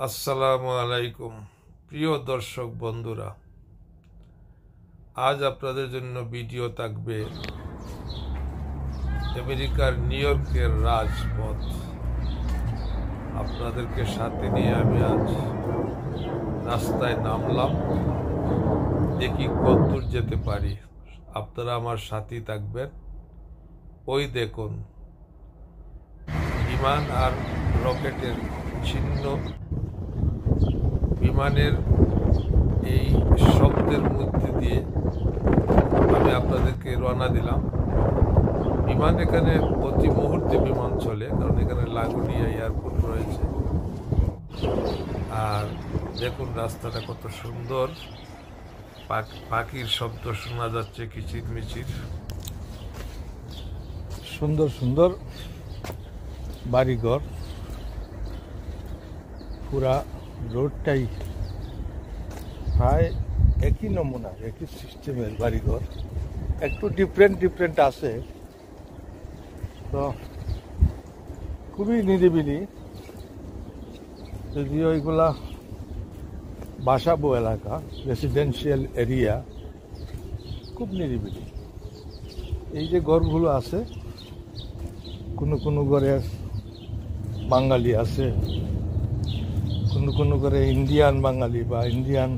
আসসালামু আলাইকুম প্রিয় দর্শক বন্ধুরা, আজ আপনাদের জন্য ভিডিও থাকবে আমেরিকার নিউ ইয়র্কের রাজপথ। আপনাদেরকে সাথে নিয়ে আমি আজ রাস্তায় নামলাম, দেখি কতদূর যেতে পারি। আপনারা আমার সাথেই থাকবেন। ওই দেখুন বিমান আর রকেটের চিহ্ন, বিমানের এই শব্দের মধ্যে দিয়ে আমি আপনাদেরকে রওনা দিলাম। বিমান এখানে প্রতি মুহূর্তে বিমান চলে, কারণ এখানে লাগুনিয়া এয়ারপোর্ট রয়েছে। আর দেখুন রাস্তাটা কত সুন্দর, পাখির শব্দ শোনা যাচ্ছে কিচির মিচির। সুন্দর সুন্দর বাড়িঘর, পুরা রোডটাই প্রায় একই নমুনা, একই সিস্টেমের বাড়িঘর, একটু ডিফারেন্ট আছে। তো খুবই নিরিবিলি, যদিও এগুলা বাসাবো এলাকা, রেসিডেন্সিয়াল এরিয়া, খুব নিরিবিলি। এই যে ঘরগুলো আছে, কোনো ঘরে বাঙালি আছে, কোনো করে ইন্ডিয়ান বাঙালি বা ইন্ডিয়ান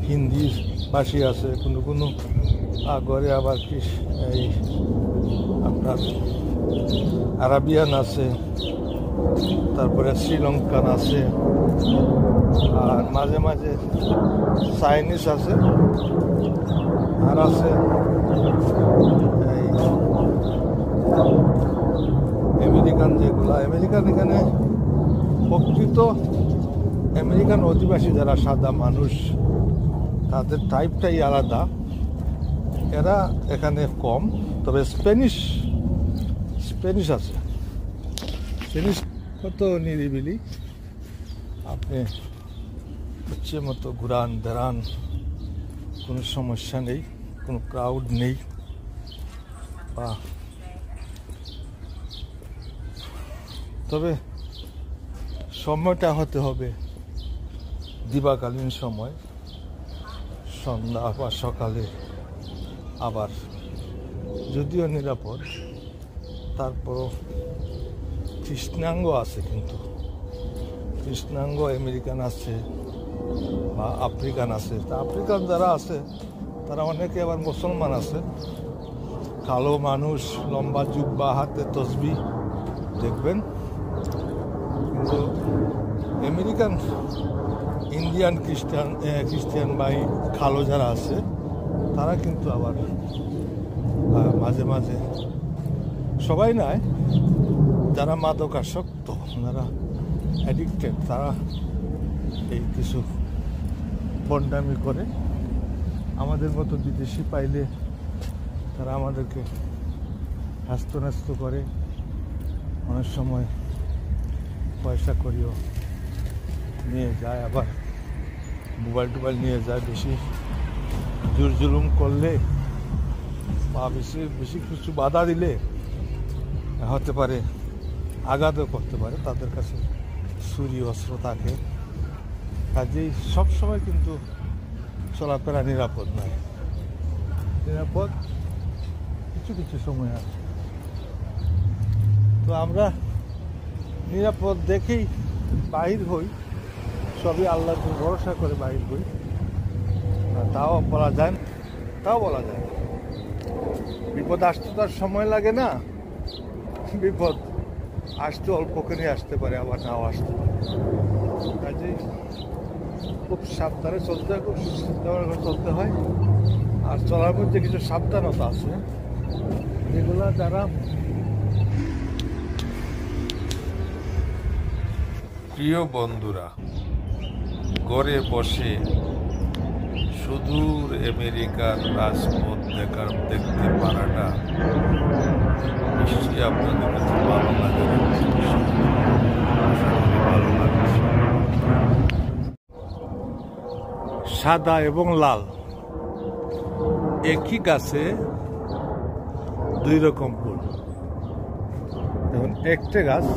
হিন্দি ভাষী আছে, কোনো ঘরে আবার কি এই আপনার আরাবিয়ান আছে, তারপরে শ্রীলঙ্কান আছে, আর মাঝে মাঝে চাইনিজ আছে, আর আছে এই আমেরিকান। যেগুলা আমেরিকান, এখানে প্রকৃত আমেরিকান অধিবাসী যারা সাদা মানুষ, তাদের টাইপটাই আলাদা, এরা এখানে কম। তবে স্প্যানিশ আছে। স্প্যানিশ কত নিরিবিলি, আপনি ইচ্ছে মতো ঘুরান বেড়ান, কোনো সমস্যা নেই, কোনো ক্রাউড নেই। বা তবে সময়টা হতে হবে দিবাকালীন সময়, সন্ধ্যা বা সকালে। আবার যদিও নিরাপদ, তারপরও কৃষ্ণাঙ্গ আছে, কিন্তু কৃষ্ণাঙ্গ আমেরিকান আছে বা আফ্রিকান আছে। তা আফ্রিকান যারা আছে তারা অনেকে আবার মুসলমান আছে, কালো মানুষ, লম্বা জুব্বা, হাতে তসবি দেখবেন। কিন্তু আমেরিকান ইন্ডিয়ান খ্রিস্টান বা কালো যারা আছে, তারা কিন্তু আবার মাঝে মাঝে, সবাই নয়, যারা মাদকাসক্ত, যারা অ্যাডিক্টেড, তারা এই কিছু বন্ডামি করে। আমাদের মতো বিদেশি পাইলে তারা আমাদেরকে হাস্ত করে, অনেক সময় পয়সা করিও নিয়ে যায়, আবার মোবাইল টোবাইল নিয়ে যায়। বেশি জোর জুলুম করলে বা বেশি কিছু বাধা দিলে হতে পারে আঘাতও করতে পারে, তাদের কাছে ছুরি অস্ত্র থাকে। কাজেই সবসময় কিন্তু চলাফেরা নিরাপদ নয়। নিরাপদ কিছু সময় আছে। তো আমরা নিরাপদ দেখেই বাহির হই, সবই আল্লাহর ভরসা করে বাহির হই। তাও বলা যায়, বিপদ আসতে তার সময় লাগে না। বিপদ আসতে অল্পখানি আসতে পারে, আবার নাও আসতে পারে। কাজেই খুব সাবধানে চলতে হয়। আর চলার মধ্যে কিছু সাবধানতা আছে, যেগুলো যারা প্রিয় বন্ধুরা, ঘরে বসে সুদূর আমেরিকার রাজপথ দেখতে পারাটা নিশ্চয়ই আপনাদের কাছে ভালো লাগে। সাদা এবং লাল একই গাছে দুই রকম ফুল। দেখুন, একটা গাছ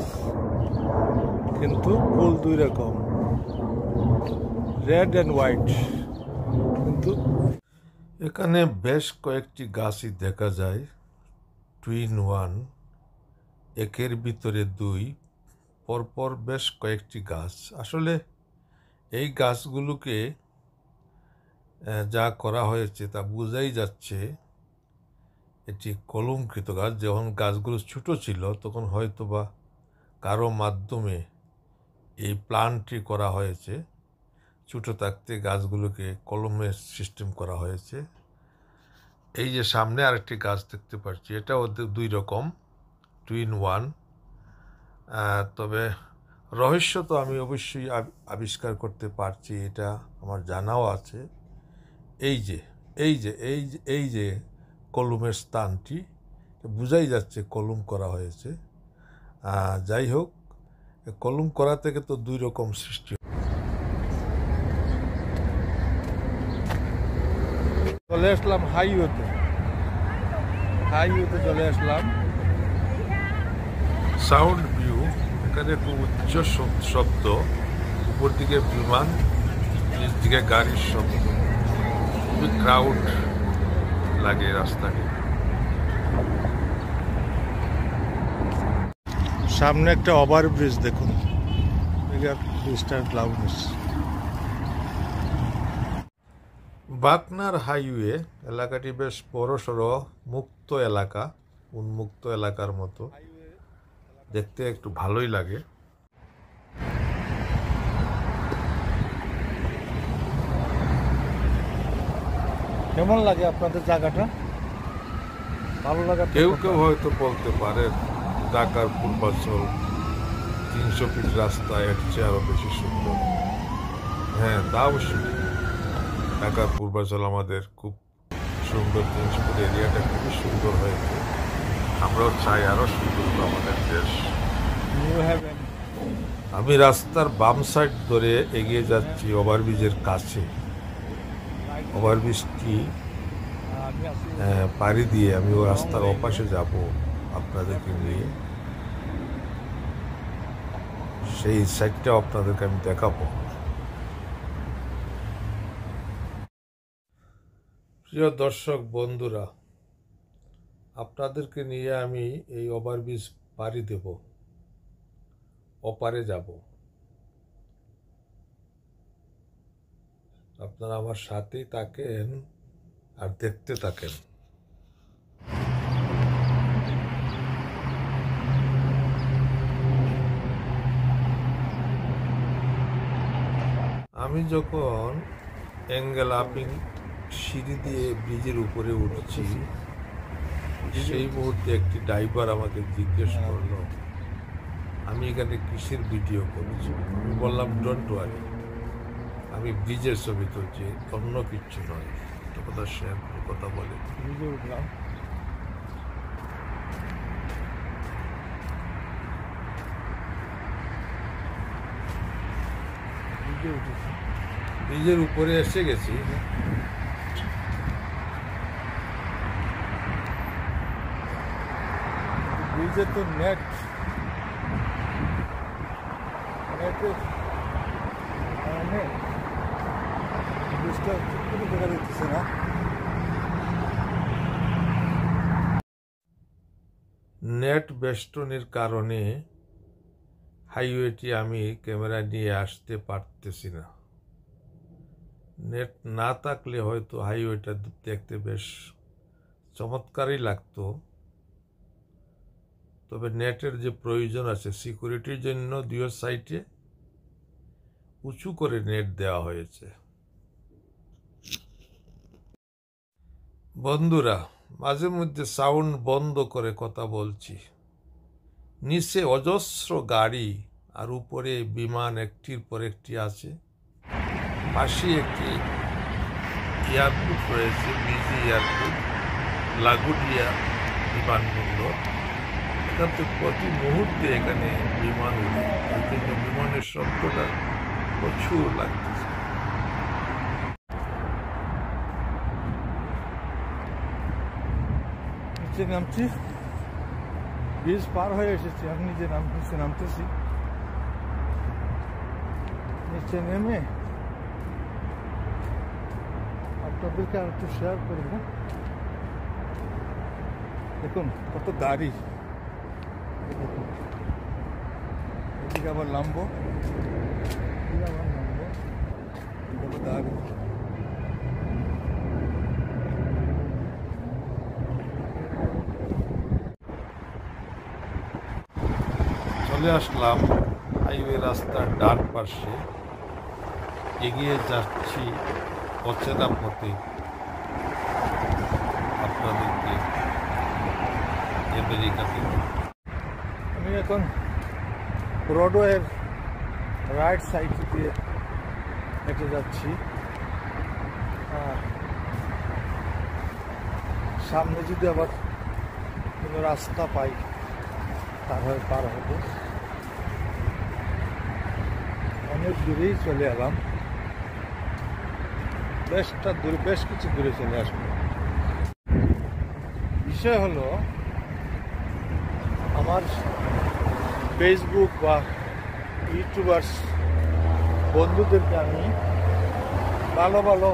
কিন্তু ফুল দুই রকম, রেড অ্যান্ড হোয়াইট, কিন্তু এখানে বেশ কয়েকটি গাছই দেখা যায়, 2 in 1, একের ভিতরে 2, পরপর বেশ কয়েকটি গাছ। আসলে এই গাছগুলোকে যা করা হয়েছে তা বোঝাই যাচ্ছে এটি কলমকৃত গাছ। যখন গাছগুলো ছোট ছিল তখন হয়তোবা কারো মাধ্যমে এই প্ল্যানটি করা হয়েছে, ছোট থাকতে গাছগুলোকে কলমের সিস্টেম করা হয়েছে। এই যে সামনে আরেকটি গাছ দেখতে পাচ্ছি, এটাও 2 রকম, 2 in 1। তবে রহস্য তো আমি অবশ্যই আবিষ্কার করতে পারছি, এটা আমার জানাও আছে। এই যে কলমের স্থানটি বোঝাই যাচ্ছে কলম করা হয়েছে। যাই হোক, কলম করা থেকে তো 2 রকম সৃষ্টি। চলে আসলাম হাইওয়েতে চলে আসলাম। সাউন্ড ভিউ, এখানে খুব উচ্চ শব্দ, উপর দিকে বিমান, নিচ দিকে গাড়ির শব্দ, খুবই ক্রাউড লাগে রাস্তাটি। সামনে একটা ওভারব্রিজ দেখুন, বাকনার হাইওয়ে এলাকাটি বেশ বড়সড় মুক্ত এলাকা, উন্মুক্ত এলাকার মতো, দেখতে একটু ভালোই লাগে। কেমন লাগে আপনাদের জায়গাটা? ভালো লাগে? কেউ কেউ হয়তো বলতে পারে ঢাকার পূর্বাঞ্চল 300 ফিট রাস্তা এর চেয়ে আরো বেশি সুন্দর। হ্যাঁ, তা অবশ্যই ঢাকার পূর্বাঞ্চল আমাদের খুব সুন্দর, 300 ফুট এরিয়াটা খুবই সুন্দর হয়েছে। আমরাও চাই আরো সুন্দর আমাদের দেশ। আমি রাস্তার বাম সাইড ধরে এগিয়ে যাচ্ছি ওভারব্রিজের কাছে। ওভারব্রিজটি পাড়ি দিয়ে আমি ও রাস্তার ওপাশে যাব আপনাদেরকে নিয়ে, সেই সাইডটা আপনাদেরকে আমি দেখাবো। প্রিয় দর্শক বন্ধুরা, আপনাদেরকে নিয়ে আমি এই ওভারব্রিজ পাড়ি দেব, ওপারে যাব। আপনারা আমার সাথেই থাকেন আর দেখতে থাকেন। আমি যখন অ্যাঙ্গেল আপিং সিঁড়ি দিয়ে ব্রিজের উপরে উঠছি, সেই মুহূর্তে একটি ড্রাইভার আমাকে জিজ্ঞেস করলো আমি এখানে কিসের ভিডিও করছি। আমি বললাম ডোন্ট ওয়ারি, আমি ব্রিজের ছবি তুলছি, অন্য কিচ্ছু নয়। একটা কথা শেয়ার করে কথা বলে ব্রিজে উঠলাম। ব্রিজের উপরে এসে গেছি। ব্রিজে তো নেট দেখা যাচ্ছে না। নেট বেষ্টনীর কারণে হাইওয়েটি আমি ক্যামেরা নিয়ে আসতে পারতেছি না। নেট না থাকলে হয়তো হাইওয়েটা দেখতে বেশ চমৎকারই লাগতো। তবে নেটের যে প্রয়োজন আছে, সিকিউরিটির জন্য 2 সাইডে উঁচু করে নেট দেওয়া হয়েছে। বন্ধুরা, মাঝে মধ্যে সাউন্ড বন্ধ করে কথা বলছি। নিচে অজস্র গাড়ি আর উপরে বিমান একটির পর একটি আছে। পাশে একটি এয়ারপোর্ট রয়েছে, বিজি এয়ারপোর্ট, লাগুডিয়া বিমানবন্দর। এখান থেকে প্রতি মুহূর্তে এখানে বিমান উঠে, এই জন্য বিমানের শব্দটা প্রচুর লাগতেছে। নিচে নামছি, ব্রিজ পার হয়ে এসেছি, আমি নিচে নামতেছি। নিচে নেমে আপনাদেরকে আর একটু শেয়ার করবো। দেখুন কত গাড়ি, দেখুন এদিকে আবার নামবো, এদিকে আবার নামবো, কত গাড়ি। চলে আসলাম হাইওয়ে রাস্তার ডান পাশে, এগিয়ে যাচ্ছি অচেনা পথে আপনাদেরকে আমেরিকাতে। আমি এখন ব্রডওয়ের রাইট সাইড দিয়ে হেঁটে যাচ্ছি। সামনে যদি আবার কোনো রাস্তা পাই তাহলে পার হবো। অনেক দূরেই চলে এলাম, বেশ কিছু দূরে চলে আসবো। বিষয় হলো, আমার ফেসবুক বা ইউটিউবার্স বন্ধুদেরকে আমি ভালো ভালো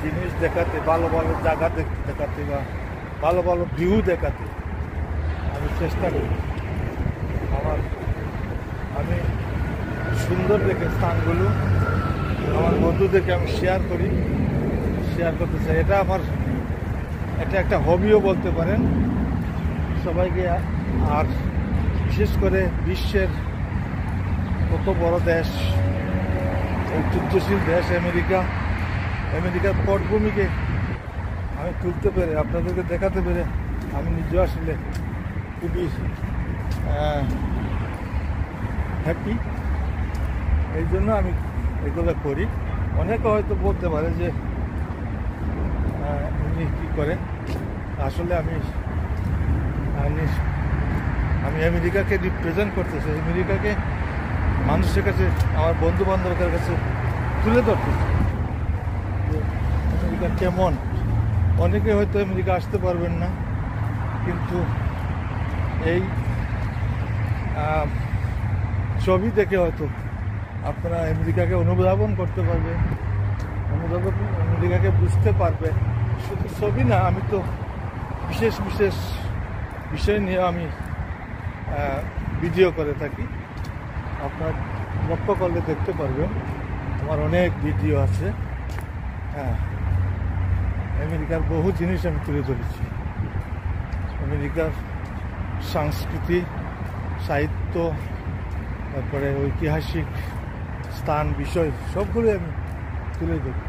জিনিস দেখাতে, ভালো ভালো জায়গা দেখাতে বা ভালো ভালো ভিউ দেখাতে আমি চেষ্টা করি। আমি সুন্দর দেখে স্থানগুলো আমার বন্ধুদেরকে আমি শেয়ার করতে চাই। এটা একটা হবিও বলতে পারেন সবাইকে। আর বিশেষ করে বিশ্বের কত বড় দেশ, ঐতিহ্যশীল দেশ আমেরিকার পটভূমিকে আমি তুলতে পেরে, আপনাদেরকে দেখাতে পেরে আমি নিজে আসলে খুবই হ্যাপি। এই জন্য আমি এগুলো করি। অনেকে হয়তো বলতে পারে যে উনি কী করে। আসলে আমি আমেরিকাকে রিপ্রেজেন্ট করতেছি, আমেরিকাকে মানুষের কাছে, আমার বন্ধু বান্ধবের কাছে তুলে ধরতেছি যে আমেরিকা কেমন। অনেকে হয়তো আমেরিকা আসতে পারবেন না, কিন্তু এই ছবি দেখে হয়তো আপনারা আমেরিকাকে অনুধাবন করতে পারবেন, আমেরিকাকে বুঝতে পারবেন। শুধু ছবি না, আমি তো বিশেষ বিষয় নিয়ে আমি ভিডিও করে থাকি। আপনার লক্ষ্য করলে দেখতে পারবেন আমার অনেক ভিডিও আছে। আমেরিকার বহু জিনিস আমি তুলে ধরেছি। আমেরিকার সংস্কৃতি, সাহিত্য, তারপরে ঐতিহাসিক স্থান, বিষয় সবগুলো আমি তুলে ধরি।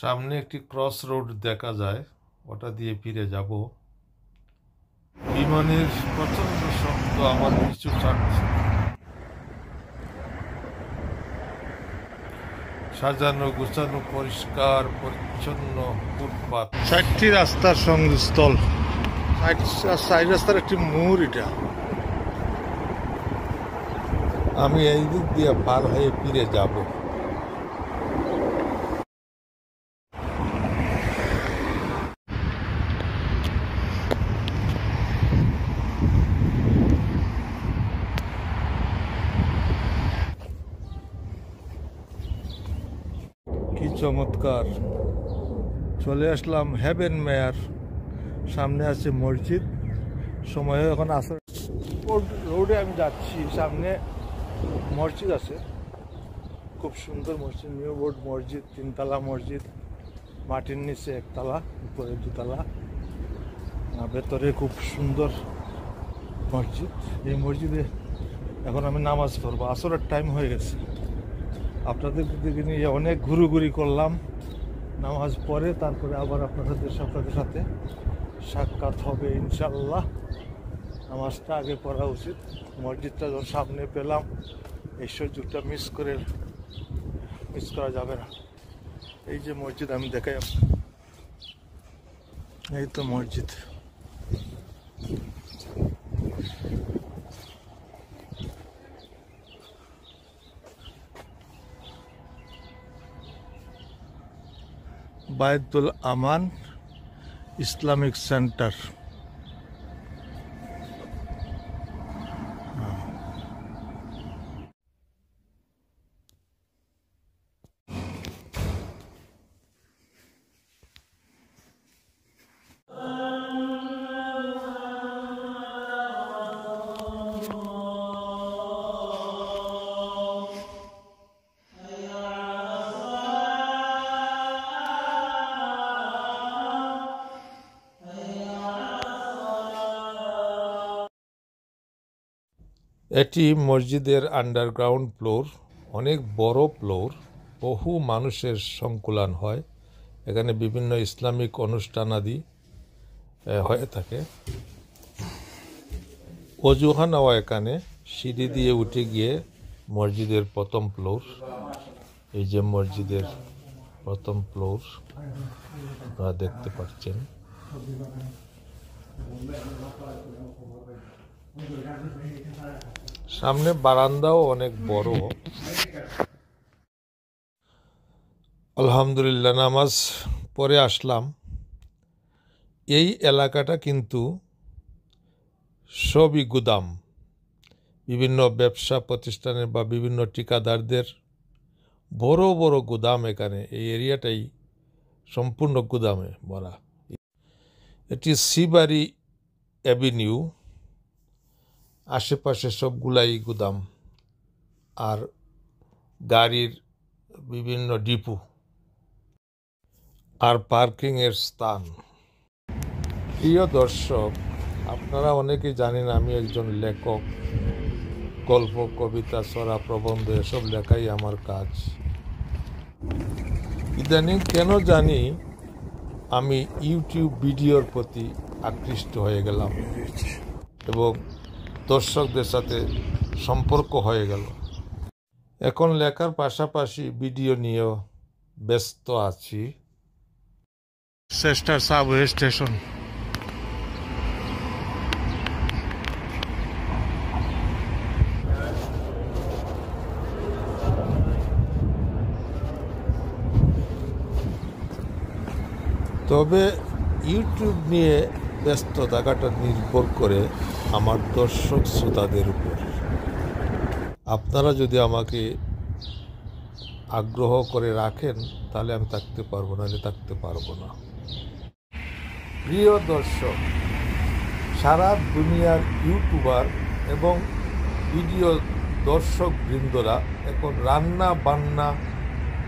সামনে একটি ক্রস রোড দেখা যায়, ওটা দিয়ে ফিরে যাব। বিমানের প্রচন্ড শব্দ আমার পিছু ছাড়ছে। সাজানো গোছানো পরিষ্কার পরিচ্ছন্ন ফুটপাত, 4টি রাস্তার সংযোগস্থল, 4 রাস্তার একটি মোড় এটা। আমি এই দিক দিয়ে পার হয়ে ফিরে যাব। কি চমৎকার! চলে আসলাম হেভেন মেয়ার। সামনে আছে মসজিদ। সময় এখন আসর রোডে আমি যাচ্ছি, সামনে মসজিদ আছে, খুব সুন্দর মসজিদ, নিউ বোর্ড মসজিদ, 3তলা মসজিদ, মাটির নিচে 1তলা, উপরে 2তলা, ভেতরে খুব সুন্দর মসজিদ। এই মসজিদে এখন আমি নামাজ পড়বো, আসরের টাইম হয়ে গেছে। আপনাদেরকে নিয়ে অনেক ঘুরুঘুরি করলাম, নামাজ পড়ে তারপরে আবার আপনাদের সাথে সাক্ষাৎ হবে ইনশাল্লাহ। নামাজটা আগে পড়া উচিত। মসজিদটা যখন সামনে পেলাম, এই সুযোগটা মিস করা যাবে না। এই যে মসজিদ আমি দেখাই, এই তো মসজিদ। বায়তুল আমান ইসলামিক সেন্টার। এটি মসজিদের আন্ডারগ্রাউন্ড ফ্লোর, অনেক বড় ফ্লোর, বহু মানুষের সংকুলান হয়। এখানে বিভিন্ন ইসলামিক অনুষ্ঠানাদি হয়ে থাকে। অজুখানাও এখানে, সিঁড়ি দিয়ে উঠে গিয়ে মসজিদের প্রথম ফ্লোর। এই যে মসজিদের প্রথম ফ্লোর আপনারা দেখতে পাচ্ছেন। সামনে বারান্দাও অনেক বড়। আলহামদুলিল্লাহ, নামাজ পড়ে আসলাম। এই এলাকাটা কিন্তু সবই গুদাম, বিভিন্ন ব্যবসা প্রতিষ্ঠানের বা বিভিন্ন ঠিকাদারদের বড় বড় গুদাম এখানে। এই এরিয়াটাই সম্পূর্ণ গুদামে ভরা। এটি সিবাড়ি অ্যাভিনিউ, আশেপাশে সবগুলাই গুদাম আর গাড়ির বিভিন্ন ডিপো আর পার্কিংয়ের স্থান। প্রিয় দর্শক, আপনারা অনেকেই জানেন আমি একজন লেখক। গল্প, কবিতা, ছড়া, প্রবন্ধ এসব লেখাই আমার কাজ। ইদানিং কেন জানি আমি ইউটিউব ভিডিওর প্রতি আকৃষ্ট হয়ে গেলাম এবং দর্শকদের সাথে সম্পর্ক হয়ে গেল। এখন লেখার পাশাপাশি ভিডিও নিয়েও ব্যস্ত আছি। চেষ্টার সাবওয়ে স্টেশন। তবে ইউটিউব নিয়ে ব্যস্ত থাকাটা নির্ভর করে আমার দর্শক শ্রোতাদের উপর। আপনারা যদি আমাকে আগ্রহ করে রাখেন তাহলে আমি থাকতে পারবো, নাহলে থাকতে পারবো না। প্রিয় দর্শক, সারা দুনিয়ার ইউটিউবার এবং ভিডিও দর্শক বৃন্দরা এখন রান্না বান্না,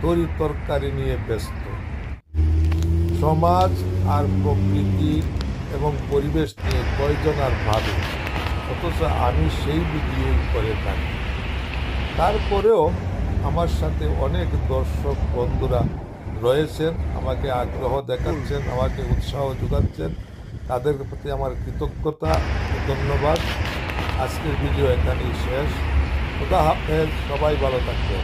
তরি তরকারি নিয়ে ব্যস্ত। সমাজ আর প্রকৃতি এবং পরিবেশ নিয়ে কয়জন আর ভাবে, অথচ আমি সেই ভিডিওই করে থাকি। তারপরেও আমার সাথে অনেক দর্শক বন্ধুরা রয়েছেন, আমাকে আগ্রহ দেখাচ্ছেন, আমাকে উৎসাহ যোগাচ্ছেন। তাদের প্রতি আমার কৃতজ্ঞতা ও ধন্যবাদ। আজকের ভিডিও এখানেই শেষ। খোদা হাফেজ, সবাই ভালো থাকবেন।